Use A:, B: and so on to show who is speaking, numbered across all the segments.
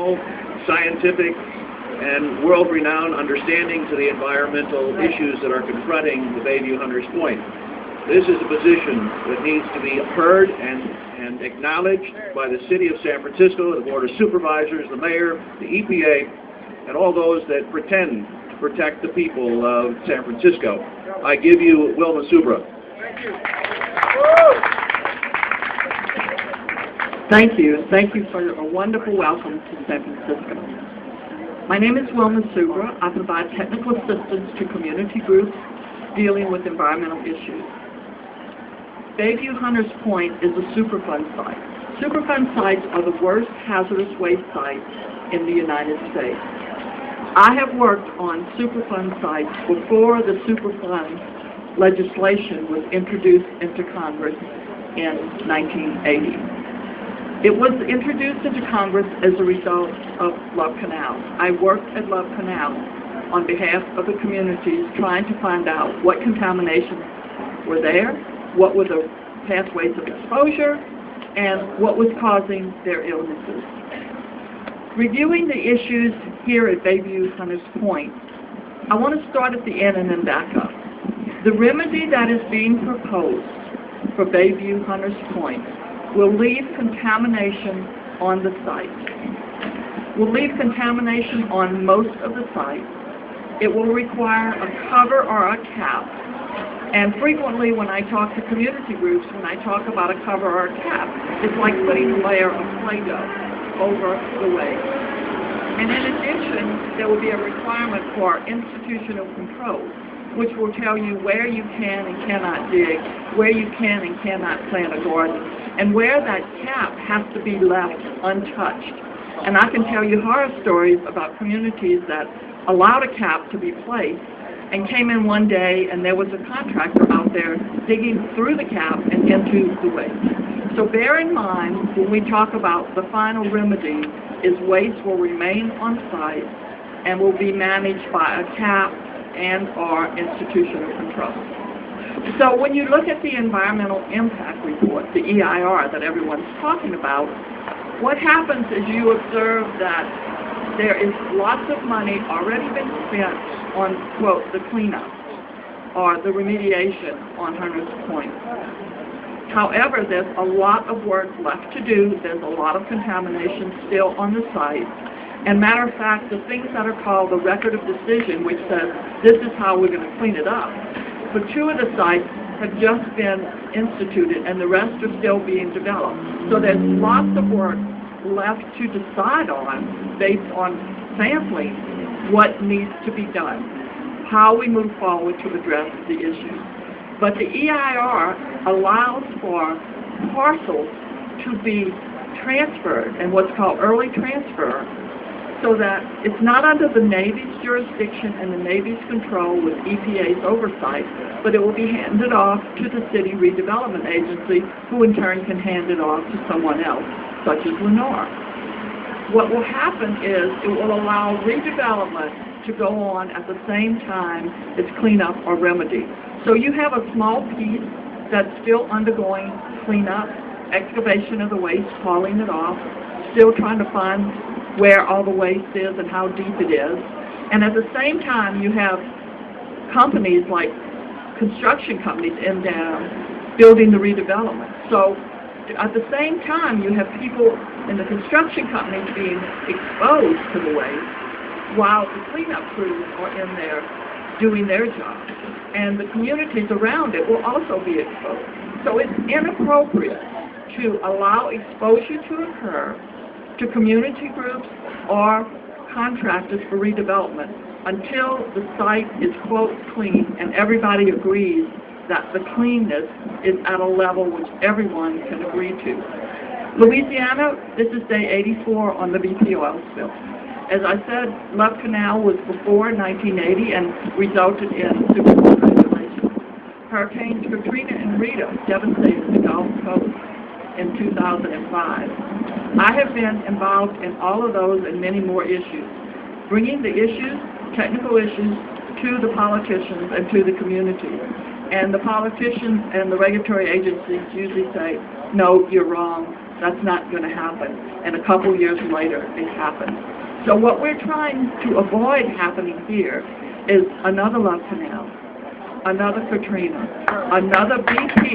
A: professional, scientific, and world-renowned understanding to the environmental issues that are confronting the Bayview Hunters Point. This is a position that needs to be heard and acknowledged by the City of San Francisco, the Board of Supervisors, the Mayor, the EPA, and all those that pretend to protect the people of San Francisco. I give you Wilma Subra.
B: Thank you. Thank you. Thank you for a wonderful welcome to San Francisco. My name is Wilma Subra. I provide technical assistance to community groups dealing with environmental issues. Bayview Hunters Point is a Superfund site. Superfund sites are the worst hazardous waste sites in the United States. I have worked on Superfund sites before the Superfund legislation was introduced into Congress in 1980. It was introduced into Congress as a result of Love Canal. I worked at Love Canal on behalf of the communities trying to find out what contaminations were there, what were the pathways of exposure, and what was causing their illnesses. Reviewing the issues here at Bayview Hunters Point, I want to start at the end and then back up. The remedy that is being proposed for Bayview Hunters Point will leave contamination on the site. Will leave contamination on most of the site. It will require a cover or a cap. And frequently when I talk to community groups, when I talk about a cover or a cap, it's like putting a layer of Play-Doh over the waste. And in addition, there will be a requirement for institutional control, which will tell you where you can and cannot dig, where you can and cannot plant a garden, and where that cap has to be left untouched. And I can tell you horror stories about communities that allowed a cap to be placed and came in one day and there was a contractor out there digging through the cap and into the waste. So bear in mind when we talk about the final remedy is waste will remain on site and will be managed by a cap and or institutional control. So when you look at the environmental impact report, the EIR that everyone's talking about, what happens is you observe that there is lots of money already been spent on, quote, the cleanup or the remediation on Hunters Point. However, there's a lot of work left to do. There's a lot of contamination still on the site. And matter of fact, the things that are called the record of decision, which says this is how we're going to clean it up, for 2 of the sites have just been instituted and the rest are still being developed. So there's lots of work left to decide on based on sampling what needs to be done, how we move forward to address the issues. But the EIR allows for parcels to be transferred and what's called early transfer so that it's not under the Navy's jurisdiction and the Navy's control with EPA's oversight, but it will be handed off to the City Redevelopment Agency, who in turn can hand it off to someone else, such as Lennar. What will happen is it will allow redevelopment to go on at the same time as cleanup or remedy. So you have a small piece that's still undergoing cleanup, excavation of the waste, hauling it off, still trying to find where all the waste is and how deep it is. And at the same time, you have companies like construction companies in there building the redevelopment. So at the same time, you have people in the construction companies being exposed to the waste while the cleanup crews are in there doing their job. And the communities around it will also be exposed. So it's inappropriate to allow exposure to occur to community groups or contractors for redevelopment until the site is, quote, clean and everybody agrees that the cleanness is at a level which everyone can agree to. Louisiana, this is day 84 on the BP oil spill. As I said, Love Canal was before 1980 and resulted in Superfund regulations. Hurricanes Katrina and Rita devastated the Gulf Coast in 2005. I have been involved in all of those and many more issues, bringing the issues, technical issues, to the politicians and to the community. And the politicians and the regulatory agencies usually say, no, you're wrong, That's not going to happen. And a couple years later, it happened. So what we're trying to avoid happening here is another Love Canal, another Katrina, another BP.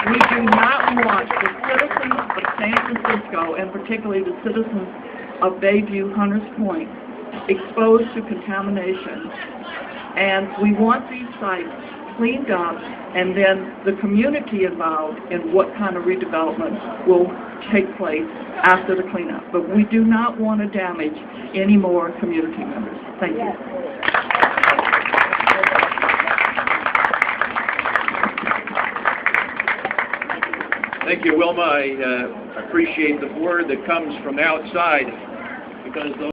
B: We do not want the citizens of San Francisco, and particularly the citizens of Bayview, Hunters Point, exposed to contamination. And we want these sites cleaned up, and then the community involved in what kind of redevelopment will take place after the cleanup. But we do not want to damage any more community members. Thank you.
A: Thank you, Wilma. I appreciate the word that comes from outside, because those